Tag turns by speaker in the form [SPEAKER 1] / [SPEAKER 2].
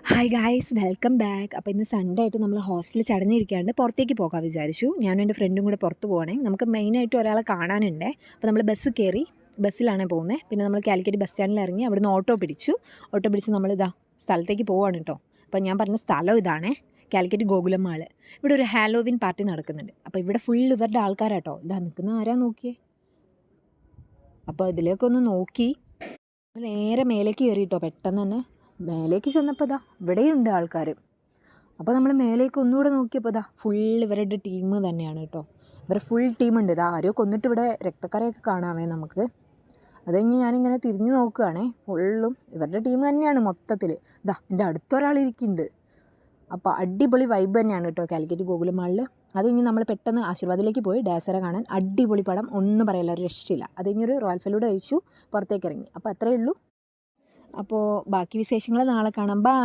[SPEAKER 1] Hi guys, welcome back. അപ്പോൾ ഇന്ന് Sunday ആയിട്ട് നമ്മൾ ഹോസ്റ്റലിൽ ചടഞ്ഞിരിക്കാണ്ട് പുറത്തേക്ക് പോകാൻ വിചാരിച്ചു. ഞാനും എൻ്റെ ഫ്രണ്ടും കൂടെ പുറത്ത് പോകണേ. നമുക്ക് മെയിനായിട്ട് ഒരാളെ കാണാനുണ്ട്. അപ്പോൾ നമ്മൾ ബസ് കയറി, ബസ്സിലാണ് പോകുന്നത്. പിന്നെ നമ്മൾ കാലിക്കറ്റ് ബസ് സ്റ്റാൻഡിൽ ഇറങ്ങി അവിടുന്ന് ഓട്ടോ പിടിച്ച് നമ്മൾ സ്ഥലത്തേക്ക് പോവാണ് കേട്ടോ. അപ്പോൾ ഞാൻ പറഞ്ഞ സ്ഥലം ഇതാണേ, കാലിക്കറ്റ് ഗോകുലം മാൾ. ഇവിടെ ഒരു ഹാലോവിൻ പാർട്ടി നടക്കുന്നുണ്ട്. അപ്പോൾ ഇവിടെ ഫുൾ ഇവരുടെ ആൾക്കാരാട്ടോ. നിൽക്കുന്ന ആരാ നോക്കിയേ. അപ്പോൾ ഇതിലേക്കൊന്ന് നോക്കി നേരെ മേലേക്ക് കയറി കേട്ടോ. പെട്ടെന്ന് തന്നെ മേലേക്ക് ചെന്നപ്പോൾ ഇവിടെയുണ്ട് ആൾക്കാർ. അപ്പോൾ നമ്മൾ മേലേക്ക് ഒന്നുകൂടെ നോക്കിയപ്പോൾ ഫുൾ ഇവരുടെ ടീം തന്നെയാണ് കേട്ടോ. ഇവരുടെ ഫുൾ ടീമുണ്ട്. ആരോ കൊന്നിട്ട് ഇവിടെ രക്തക്കറയൊക്കെ കാണാമേ നമുക്ക്. അത് കഴിഞ്ഞ് ഞാനിങ്ങനെ തിരിഞ്ഞു നോക്കുകയാണേ, ഫുള്ളും ഇവരുടെ ടീം തന്നെയാണ് മൊത്തത്തിൽ. എൻ്റെ അടുത്തൊരാളിരിക്കുന്നുണ്ട്. അപ്പോൾ അടിപൊളി വൈബ് തന്നെയാണ് കേട്ടോ കാലിക്കറ്റ് ഗോകുലം മാളിൽ. അത് കഴിഞ്ഞ് നമ്മൾ പെട്ടെന്ന് ആശീർവാദിലേക്ക് പോയി ഡാസറ കാണാൻ. അടിപൊളി പടം, ഒന്നും പറയില്ല, ഒരു രക്ഷയില്ല. അത് കഴിഞ്ഞൊരു റോയൽ ഫെലൂഡ കഴിച്ചു, പുറത്തേക്ക് ഇറങ്ങി. അപ്പോൾ അത്രയേ ഉള്ളൂ. അപ്പോൾ ബാക്കി വിശേഷങ്ങൾ നാളെ കാണാം. ബൈ.